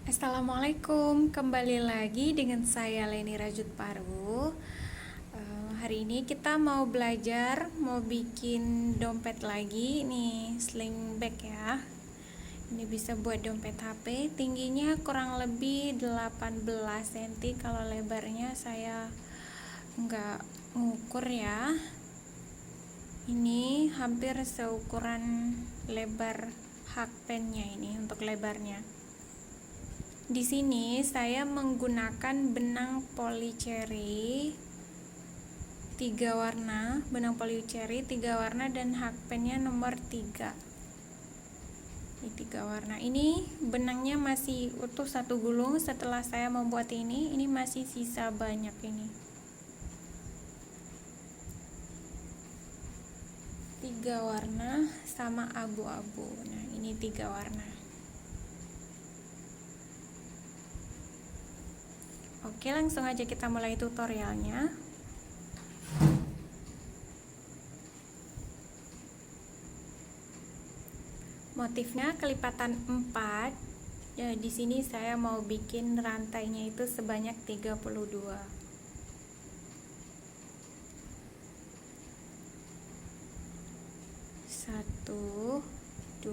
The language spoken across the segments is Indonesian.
Assalamualaikum, kembali lagi dengan saya Leni Rajut Paru. Hari ini kita mau belajar, mau bikin dompet lagi nih, sling bag ya. Ini bisa buat dompet HP, tingginya kurang lebih 18 cm. Kalau lebarnya saya nggak ngukur ya. Ini hampir seukuran lebar hakpennya ini untuk lebarnya. Di sini saya menggunakan benang polycherry 3 warna, benang polycherry 3 warna dan hakpennya nomor 3. Ini 3 warna. Ini benangnya masih utuh satu gulung. Setelah saya membuat ini masih sisa banyak ini. 3 warna sama abu-abu. Nah, ini 3 warna. Oke, langsung aja kita mulai tutorialnya. Motifnya kelipatan 4. Ya, di sini saya mau bikin rantainya itu sebanyak 32. 1 2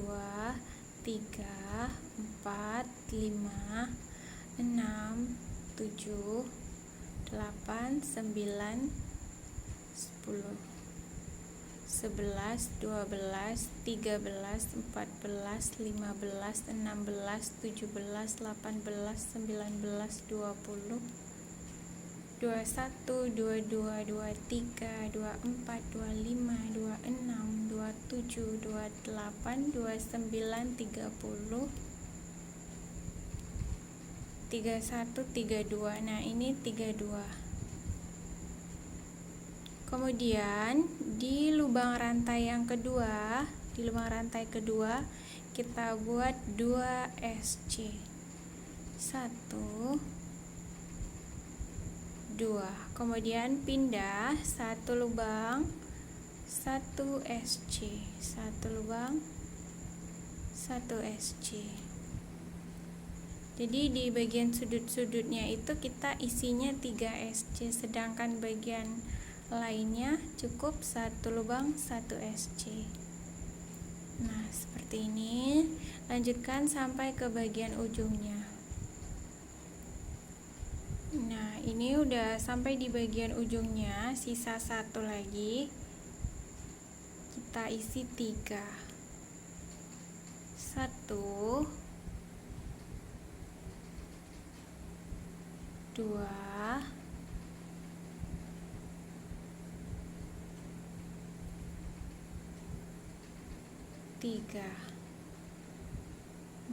3 4 5 6 7 8 9 10 11 12 13 14 15 16 17 18 19 20 21 22 23 24 25 26 27 28 29 30 31 32. Nah, ini 32. Kemudian di lubang rantai yang kedua, kita buat 2 SC. 1 2. Kemudian pindah satu lubang, 1 SC. 1 lubang, 1 SC. Jadi di bagian sudut-sudutnya itu kita isinya 3 SC, sedangkan bagian lainnya cukup 1 lubang 1 SC. Nah, seperti ini. Lanjutkan sampai ke bagian ujungnya. Nah, ini udah sampai di bagian ujungnya, sisa 1 lagi. Kita isi 3. 1 2 3.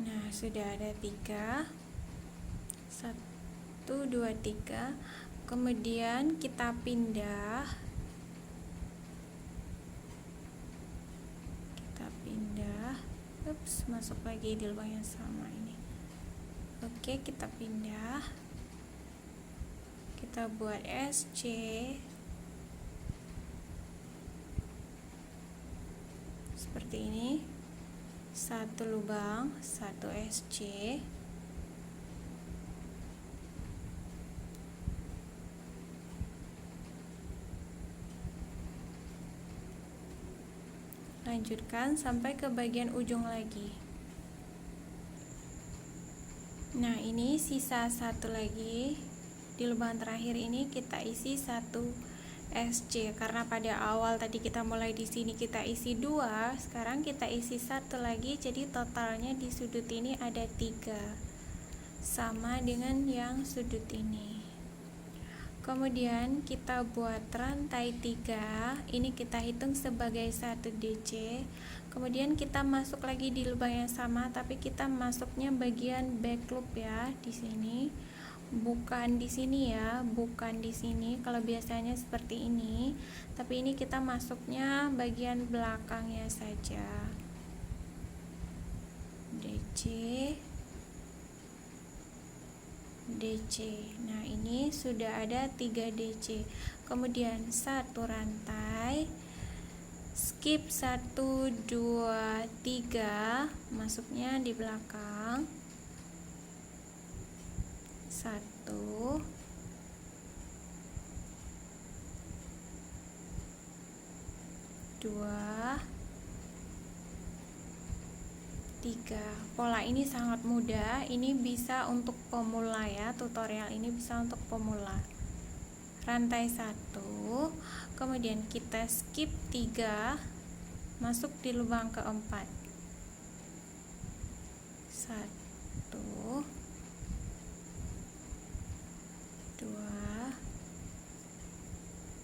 Nah, sudah ada 3. 1 2 3. Kemudian kita pindah. Ups, masuk lagi di lubang yang sama ini. Oke, kita pindah. Kita buat SC. Seperti ini. 1 lubang, 1 SC. Lanjutkan sampai ke bagian ujung lagi. Nah, ini sisa 1 lagi. Di lubang terakhir ini kita isi 1 SC, karena pada awal tadi kita mulai di sini kita isi 2, sekarang kita isi 1 lagi, jadi totalnya di sudut ini ada 3, sama dengan yang sudut ini. Kemudian kita buat rantai 3, ini kita hitung sebagai 1 DC. Kemudian kita masuk lagi di lubang yang sama, tapi kita masuknya bagian back loop ya, di sini. Bukan di sini ya, bukan di sini. Kalau biasanya seperti ini, tapi ini kita masuknya bagian belakangnya saja. DC, DC. Nah, ini sudah ada 3 DC. Kemudian 1 rantai, skip 1 2 3, masuknya di belakang. 1 2 3. Pola ini sangat mudah, ini bisa untuk pemula ya, tutorial ini bisa untuk pemula. Rantai 1, kemudian kita skip 3, masuk di lubang keempat. 1 2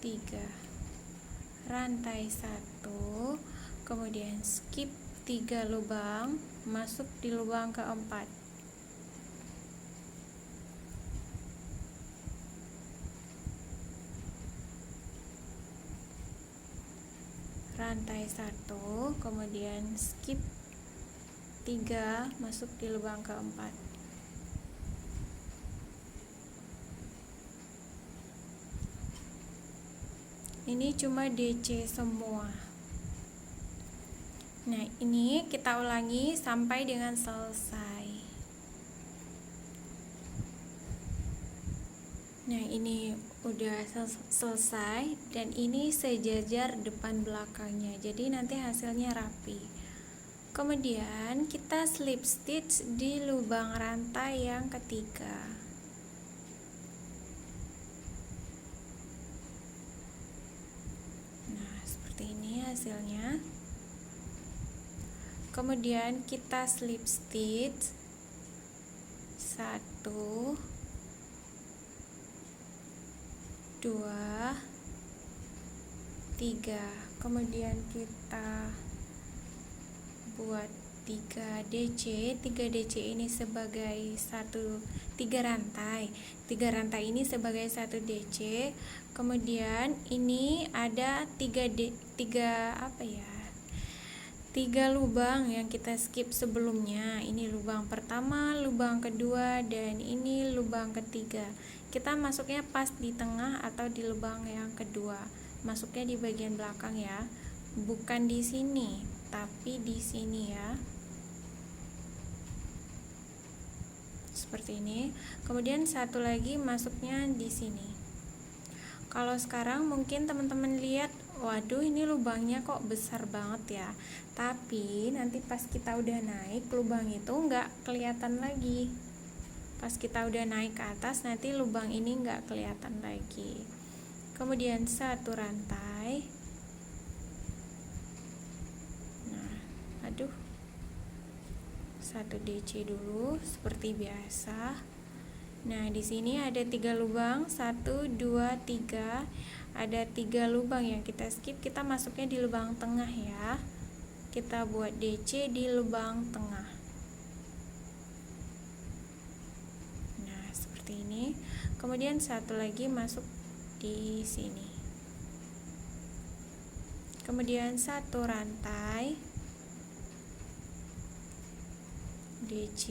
3. Rantai 1, kemudian skip 3 lubang, masuk di lubang keempat. Rantai 1, kemudian skip 3, masuk di lubang keempat. Ini cuma DC semua. Nah, ini kita ulangi sampai dengan selesai. Nah, ini udah selesai dan ini sejajar depan belakangnya. Jadi nanti hasilnya rapi. Kemudian kita slip stitch di lubang rantai yang ketiga. Nah, seperti ini hasilnya. Kemudian kita slip stitch 1 2 3, kemudian kita buat 3 DC. 3 DC ini sebagai 3 rantai. 3 rantai ini sebagai 1 DC. Kemudian ini ada 3 lubang yang kita skip sebelumnya. Ini lubang pertama, lubang kedua, dan ini lubang ketiga. Kita masuknya pas di tengah atau di lubang yang kedua. Masuknya di bagian belakang ya. Bukan di sini, tapi di sini ya. Seperti ini. Kemudian satu lagi masuknya di sini. Kalau sekarang mungkin teman-teman lihat, waduh ini lubangnya kok besar banget ya. Tapi nanti pas kita udah naik, lubang itu nggak kelihatan lagi. Pas kita udah naik ke atas, nanti lubang ini nggak kelihatan lagi. Kemudian satu rantai. Nah, aduh, 1 DC dulu seperti biasa. Nah, di sini ada 3 lubang, 1 2 3. Ada 3 lubang yang kita skip, kita masuknya di lubang tengah ya. Kita buat DC di lubang tengah. Nah, seperti ini. Kemudian satu lagi masuk di sini. Kemudian satu rantai DC.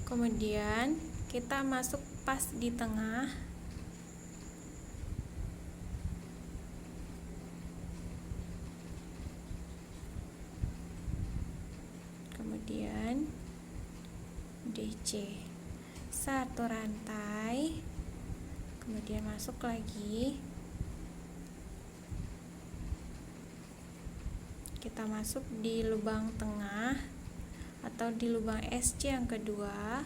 Kemudian kita masuk pas di tengah. Kemudian DC. Satu rantai. Kemudian masuk lagi. Kita masuk di lubang tengah atau di lubang SC yang kedua.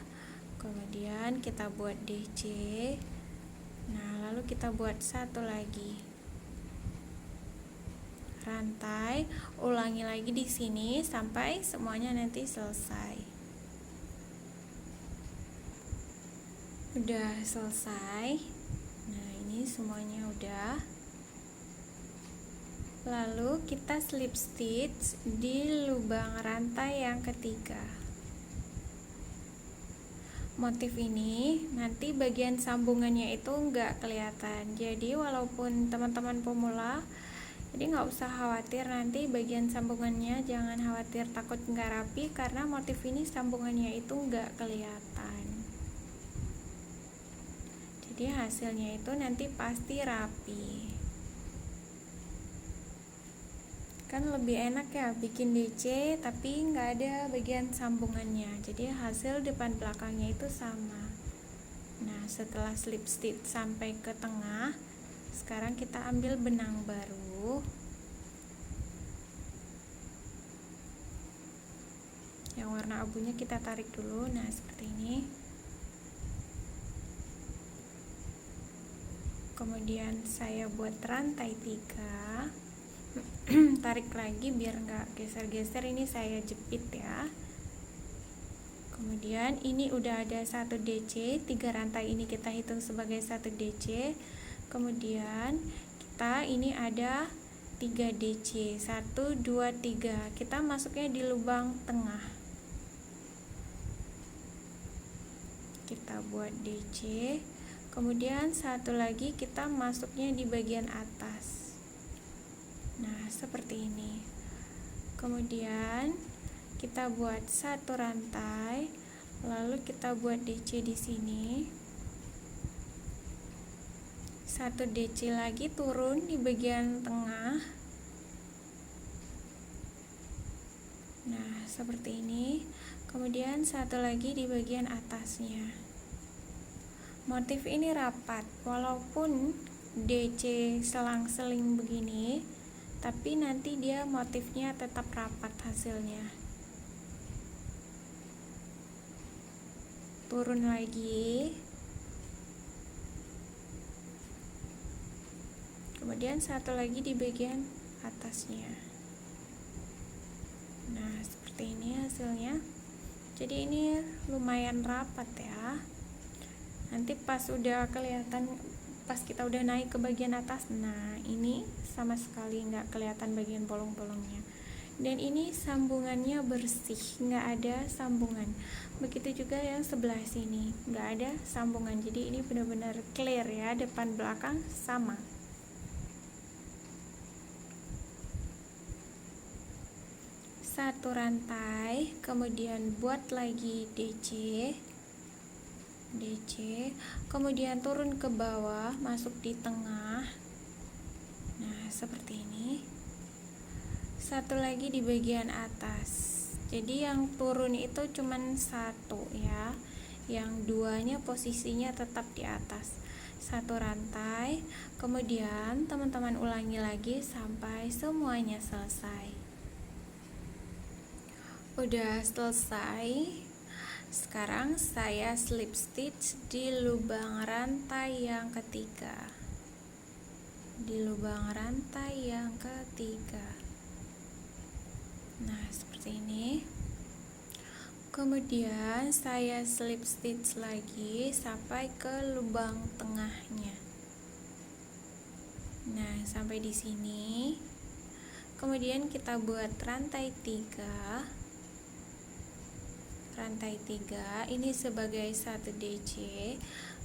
Kemudian kita buat DC. Nah, lalu kita buat satu lagi rantai, ulangi lagi di sini sampai semuanya nanti selesai. Udah selesai. Nah, ini semuanya udah. Lalu kita slip stitch di lubang rantai yang ketiga. Motif ini nanti bagian sambungannya itu nggak kelihatan. Jadi walaupun teman-teman pemula, jadi nggak usah khawatir nanti bagian sambungannya, jangan khawatir takut nggak rapi karena motif ini sambungannya itu nggak kelihatan. Jadi hasilnya itu nanti pasti rapi. Kan lebih enak ya bikin DC tapi nggak ada bagian sambungannya, jadi hasil depan belakangnya itu sama. Nah, setelah slip stitch sampai ke tengah, sekarang kita ambil benang baru yang warna abunya, kita tarik dulu. Nah, seperti ini. Kemudian saya buat rantai 3. Tarik lagi biar nggak geser-geser, ini saya jepit ya. Kemudian ini udah ada 1 DC, 3 rantai ini kita hitung sebagai 1 DC. Kemudian kita ini ada 3 DC, 1 2 3. Kita masuknya di lubang tengah. Kita buat DC. Kemudian satu lagi kita masuknya di bagian atas. Nah, seperti ini. Kemudian kita buat 1 rantai, lalu kita buat DC di sini. 1 DC lagi turun di bagian tengah. Nah, seperti ini. Kemudian satu lagi di bagian atasnya. Motif ini rapat, walaupun DC selang-seling begini, tapi nanti dia motifnya tetap rapat hasilnya. Turun lagi, kemudian satu lagi di bagian atasnya. Nah, seperti ini hasilnya. Jadi ini lumayan rapat ya. Nanti pas udah kelihatan, pas kita udah naik ke bagian atas, nah ini sama sekali nggak kelihatan bagian bolong-bolongnya. Dan ini sambungannya bersih, nggak ada sambungan. Begitu juga yang sebelah sini, nggak ada sambungan. Jadi ini benar-benar clear ya, depan belakang sama. Satu rantai, kemudian buat lagi DC, kemudian turun ke bawah, masuk di tengah. Nah, seperti ini. Satu lagi di bagian atas. Jadi yang turun itu cuman 1 ya, yang 2-nya posisinya tetap di atas. 1 rantai, kemudian teman-teman ulangi lagi sampai semuanya selesai. Udah selesai. Sekarang saya slip stitch di lubang rantai yang ketiga. Di lubang rantai yang ketiga. Nah, seperti ini. Kemudian saya slip stitch lagi sampai ke lubang tengahnya. Nah, sampai di sini. Kemudian kita buat rantai 3. Rantai 3 ini sebagai 1 DC,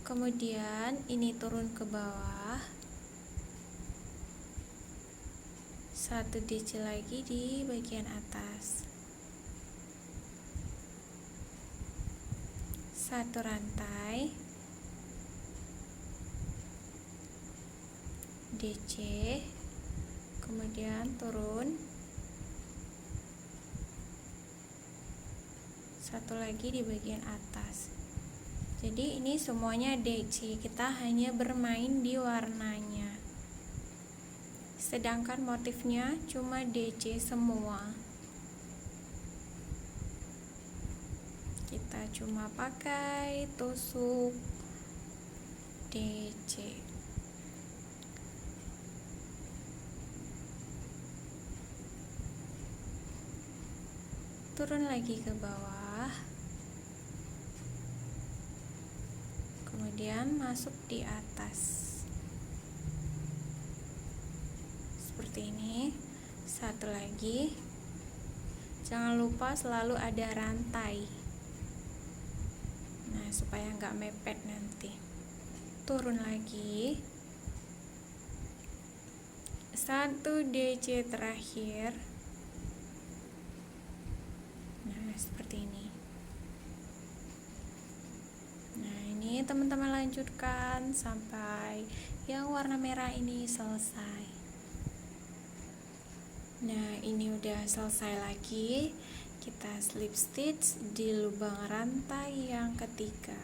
kemudian ini turun ke bawah, 1 DC lagi di bagian atas, 1 rantai DC, kemudian turun, 1 lagi di bagian atas. Jadi ini semuanya DC, kita hanya bermain di warnanya, sedangkan motifnya cuma DC semua. Kita cuma pakai tusuk DC. Turun lagi ke bawah, kemudian masuk di atas seperti ini. 1 lagi, jangan lupa selalu ada rantai, nah supaya nggak mepet nanti. Turun lagi, 1 DC terakhir. Seperti ini. Nah, ini teman-teman lanjutkan sampai yang warna merah ini selesai. Nah, ini udah selesai lagi. Kita slip stitch di lubang rantai yang ketiga.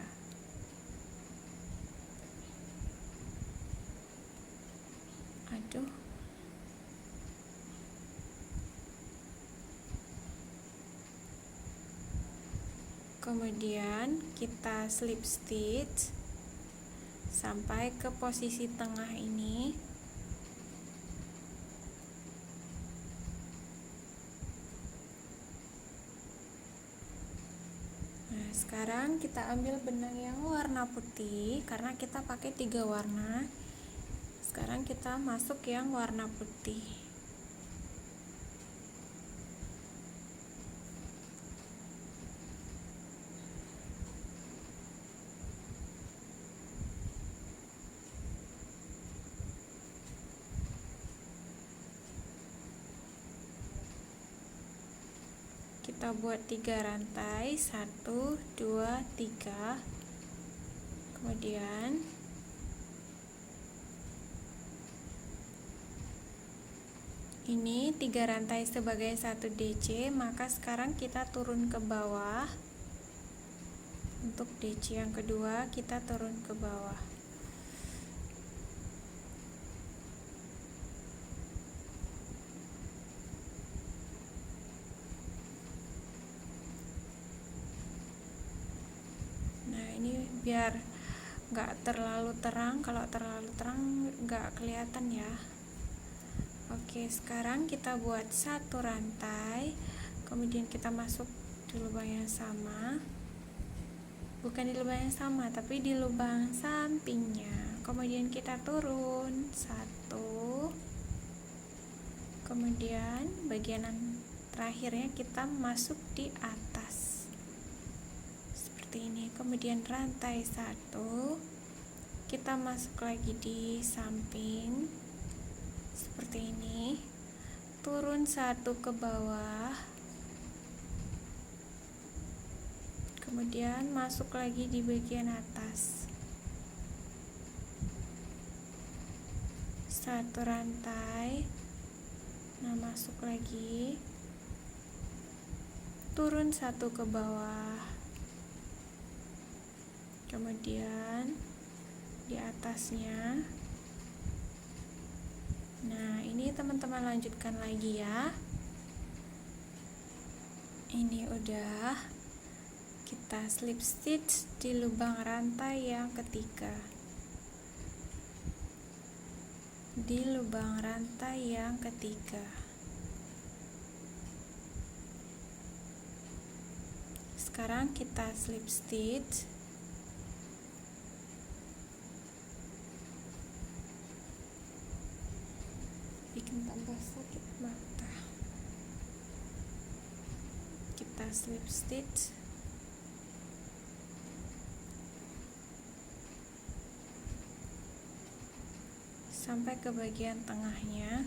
Aduh. Kemudian kita slip stitch sampai ke posisi tengah ini. Nah, sekarang kita ambil benang yang warna putih karena kita pakai 3 warna. Sekarang kita masuk yang warna putih. Kita buat 3 rantai, 1, 2, 3. Kemudian ini 3 rantai sebagai 1 DC, maka sekarang kita turun ke bawah. Untuk DC yang kedua kita turun ke bawah. Nah, ini biar nggak terlalu terang, kalau terlalu terang nggak kelihatan ya. Oke, sekarang kita buat 1 rantai, kemudian kita masuk di lubang yang sama, bukan di lubang yang sama tapi di lubang sampingnya. Kemudian kita turun 1, kemudian bagian terakhirnya kita masuk di atas seperti ini. Kemudian rantai 1, kita masuk lagi di samping seperti ini, turun 1 ke bawah, kemudian masuk lagi di bagian atas, 1 rantai. Nah, masuk lagi, turun 1 ke bawah, kemudian di atasnya. Nah, ini teman-teman lanjutkan lagi ya. Ini udah, kita slip stitch di lubang rantai yang ketiga. Di lubang rantai yang ketiga. Sekarang kita slip stitch bikin tambah sakit mata. Kita slip stitch sampai ke bagian tengahnya.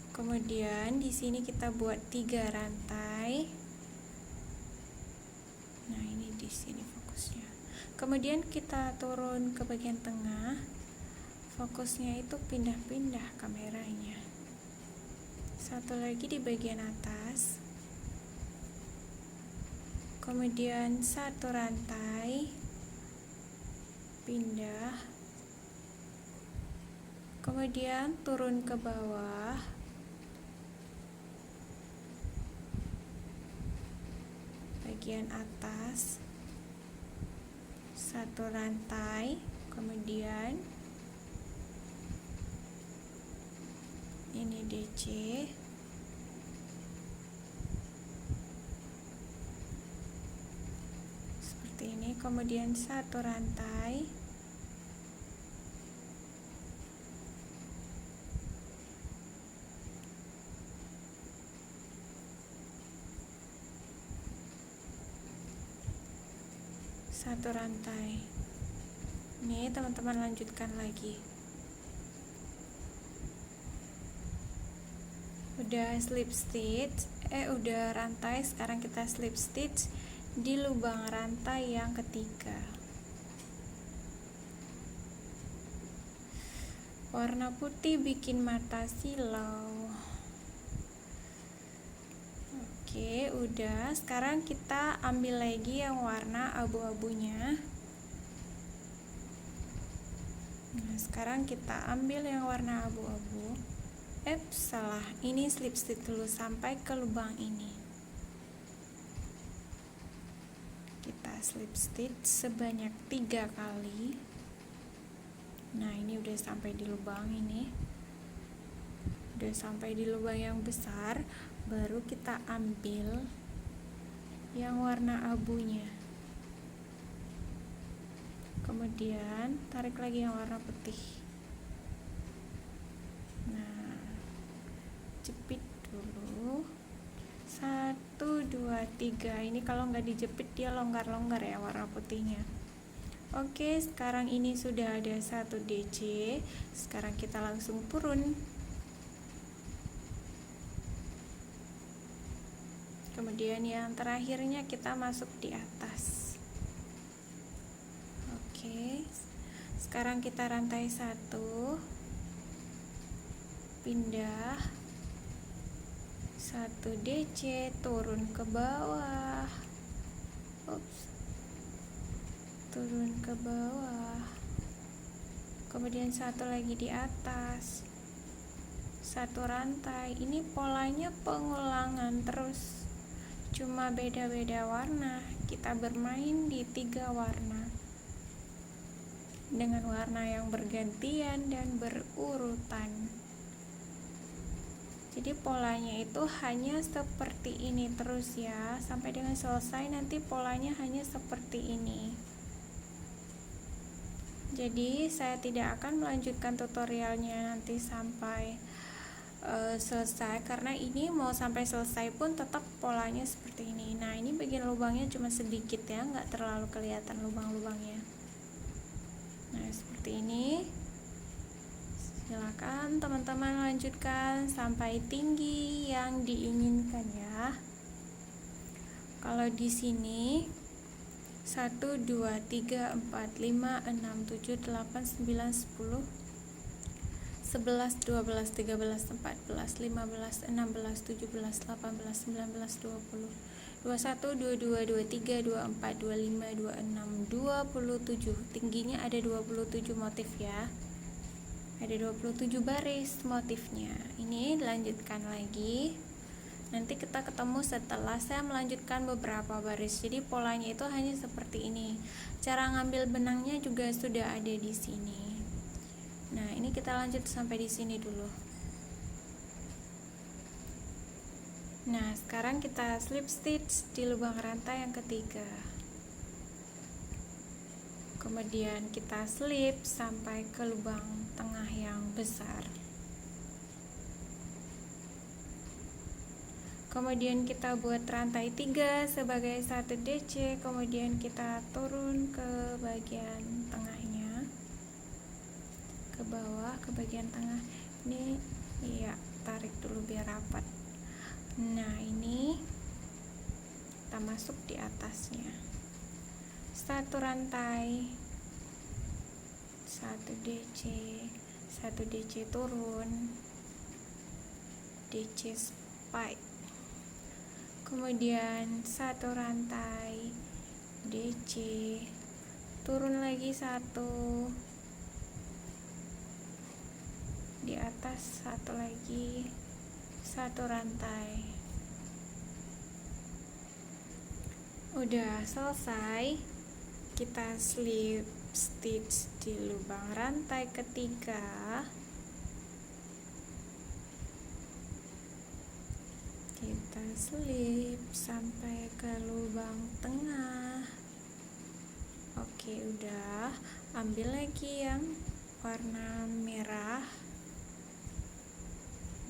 Kemudian di sini kita buat 3 rantai. Nah, ini di sini fokusnya. Kemudian kita turun ke bagian tengah. Fokusnya itu pindah-pindah kameranya. 1 lagi di bagian atas. Kemudian 1 rantai, pindah. Kemudian turun ke bawah. Bagian atas. 1 rantai, kemudian ini DC, seperti ini. Kemudian 1 rantai, satu rantai. Ini teman-teman lanjutkan lagi. Udah slip stitch, udah rantai, sekarang kita slip stitch di lubang rantai yang ketiga. Warna putih bikin mata silau. Oke, udah. Sekarang kita ambil lagi yang warna abu-abunya. Nah, sekarang kita ambil yang warna abu-abu. Salah. Ini slip stitch dulu sampai ke lubang ini. Kita slip stitch sebanyak 3 kali. Nah, ini udah sampai di lubang ini. Udah sampai di lubang yang besar, baru kita ambil yang warna abunya. Kemudian tarik lagi yang warna putih. Nah, jepit dulu. 1, 2, 3. Ini kalau nggak dijepit dia longgar-longgar ya warna putihnya. Oke, sekarang ini sudah ada 1 DC. Sekarang kita langsung turun. Kemudian yang terakhirnya kita masuk di atas. Oke, sekarang kita rantai 1, pindah 1 DC, turun ke bawah. Turun ke bawah. Kemudian 1 lagi di atas. 1 rantai. Ini polanya pengulangan terus. Cuma beda-beda warna. Kita bermain di 3 warna. Dengan warna yang bergantian dan berurutan. Jadi polanya itu hanya seperti ini terus ya. Sampai dengan selesai nanti polanya hanya seperti ini. Jadi saya tidak akan melanjutkan tutorialnya nanti sampai selesai, karena ini mau sampai selesai pun tetap polanya seperti ini. Nah, ini bagian lubangnya cuma sedikit ya, nggak terlalu kelihatan lubang-lubangnya. Nah, seperti ini. Silakan teman-teman lanjutkan sampai tinggi yang diinginkan ya. Kalau di sini 1, 2, 3, 4, 5, 6, 7, 8, 9, 10, 11, 12, 13, 14, 15, 16, 17, 18, 19, 20, 21, 22, 23, 24, 25, 26, 27. Tingginya ada 27 motif ya. Ada 27 baris motifnya. Ini lanjutkan lagi. Nanti kita ketemu setelah saya melanjutkan beberapa baris. Jadi polanya itu hanya seperti ini. Cara ngambil benangnya juga sudah ada di sini. Nah, ini kita lanjut sampai di sini dulu. Nah, sekarang kita slip stitch di lubang rantai yang ketiga. Kemudian kita slip sampai ke lubang tengah yang besar. Kemudian kita buat rantai 3 sebagai 1 DC, kemudian kita turun ke bagian tengahnya, ke bawah, ke bagian tengah. Ini ya, tarik dulu biar rapat. Nah, ini kita masuk di atasnya. 1 rantai, 1 DC, 1 DC turun, DC spike. Kemudian 1 rantai, DC, turun lagi 1, di atas 1 lagi, 1 rantai. Udah selesai, kita slip stitch di lubang rantai ketiga. Kita slip sampai ke lubang tengah. Oke, udah. Ambil lagi yang warna merah.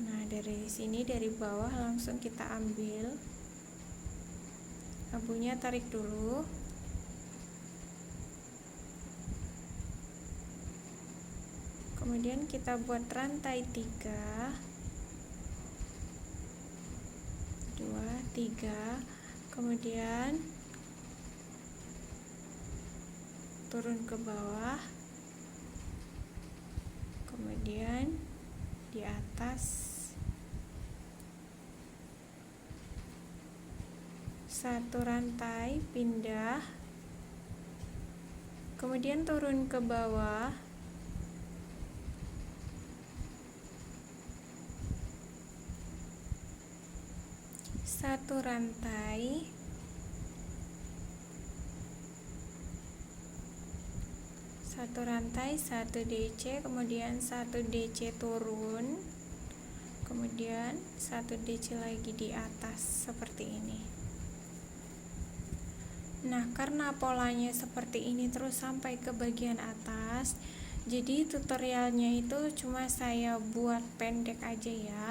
Nah, dari sini, dari bawah langsung kita ambil abunya, tarik dulu. Kemudian kita buat rantai 3, 2, 3, kemudian turun ke bawah, kemudian di atas satu rantai pindah, kemudian turun ke bawah, satu rantai, satu DC, kemudian satu DC turun, kemudian satu DC lagi di atas seperti ini. Nah, karena polanya seperti ini terus sampai ke bagian atas, jadi tutorialnya itu cuma saya buat pendek aja ya.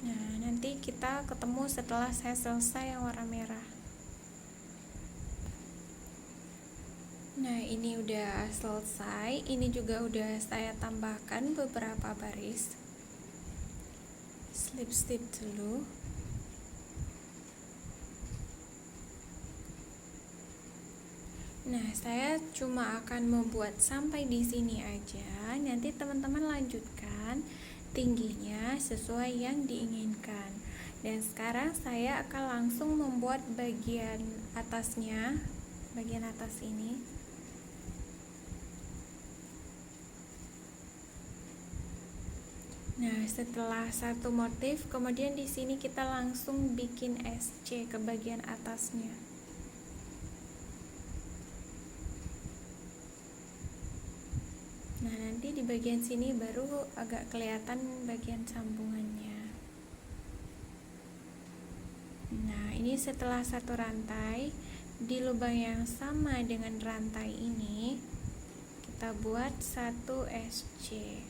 Nah, nanti kita ketemu setelah saya selesai yang warna merah. Nah, ini udah selesai. Ini juga udah saya tambahkan beberapa baris. Slip stitch dulu. Nah, saya cuma akan membuat sampai di sini aja. Nanti teman-teman lanjutkan tingginya sesuai yang diinginkan. Dan sekarang saya akan langsung membuat bagian atasnya, bagian atas ini. Nah, setelah satu motif, kemudian di sini kita langsung bikin SC ke bagian atasnya. Nah, nanti di bagian sini baru agak kelihatan bagian sambungannya. Nah, ini setelah satu rantai, di lubang yang sama dengan rantai ini, kita buat satu SC.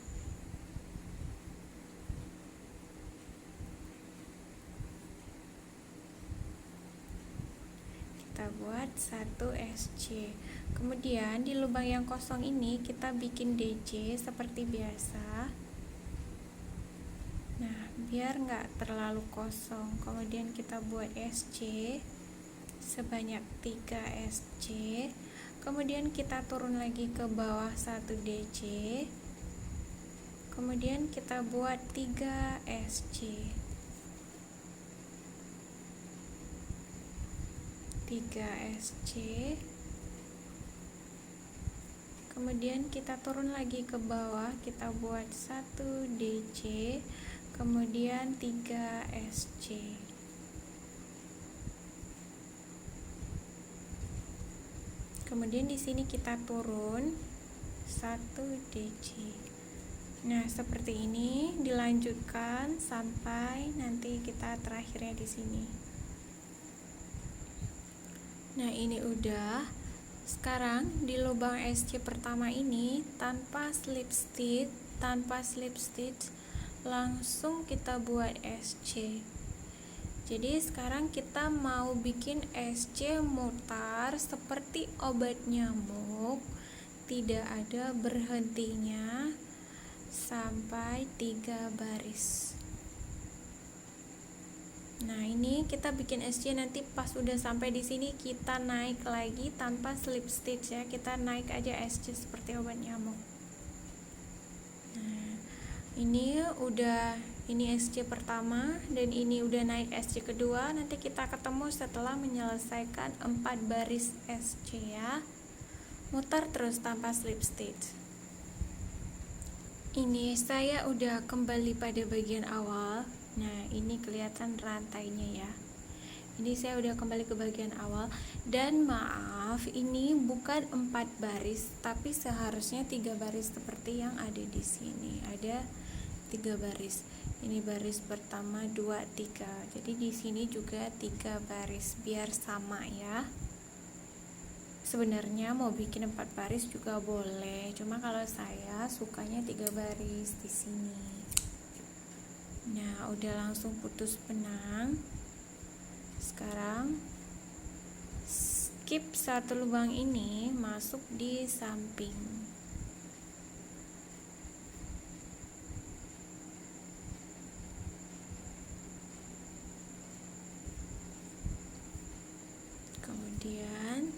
Kita buat satu SC. Kemudian di lubang yang kosong ini kita bikin DC seperti biasa. Nah, biar nggak terlalu kosong, kemudian kita buat SC sebanyak 3 SC. Kemudian kita turun lagi ke bawah 1 DC. Kemudian kita buat 3 SC. 3 SC. Kemudian kita turun lagi ke bawah, kita buat 1 DC, kemudian 3 SC. Kemudian di sini kita turun 1 DC. Nah, seperti ini dilanjutkan sampai nanti kita terakhirnya di sini. Nah, ini udah. Sekarang di lubang SC pertama ini tanpa slip stitch langsung kita buat SC. Jadi sekarang kita mau bikin SC mutar seperti obat nyamuk, tidak ada berhentinya sampai 3 baris. Nah, ini kita bikin SC, nanti pas udah sampai di sini kita naik lagi tanpa slip stitch ya. Kita naik aja SC seperti obat nyamuk. Nah, ini SC pertama dan ini udah naik SC kedua. Nanti kita ketemu setelah menyelesaikan 4 baris SC ya. Mutar terus tanpa slip stitch. Ini saya udah kembali pada bagian awal. Nah, ini kelihatan rantainya ya. Ini saya udah kembali ke bagian awal. Dan maaf, ini bukan 4 baris, tapi seharusnya 3 baris seperti yang ada di sini. Ada 3 baris. Ini baris pertama, 2, 3. Jadi di sini juga 3 baris biar sama ya. Sebenarnya mau bikin 4 baris juga boleh. Cuma kalau saya sukanya 3 baris di sini. Nah, udah langsung putus benang. Sekarang skip satu lubang ini, masuk di samping. Kemudian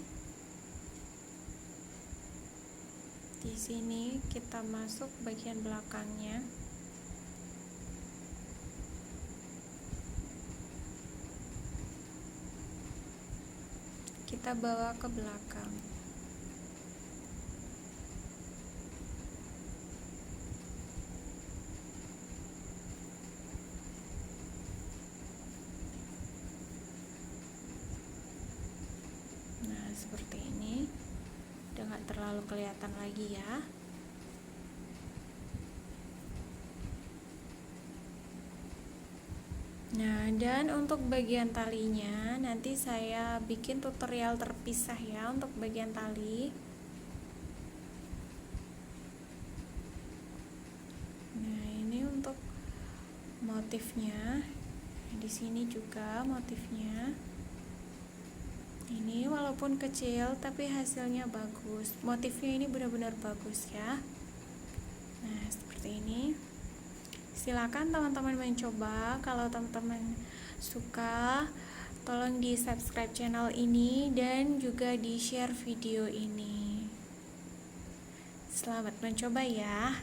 di sini kita masuk bagian belakangnya. Kita bawa ke belakang. Nah, seperti ini. Udah nggak terlalu kelihatan lagi ya. Nah, dan untuk bagian talinya nanti saya bikin tutorial terpisah ya untuk bagian tali. Nah, ini untuk motifnya. Di sini juga motifnya. Ini walaupun kecil tapi hasilnya bagus. Motifnya ini benar-benar bagus ya. Nah, seperti ini. Silakan teman-teman mencoba. Kalau teman-teman suka, tolong di subscribe channel ini dan juga di share video ini. Selamat mencoba ya.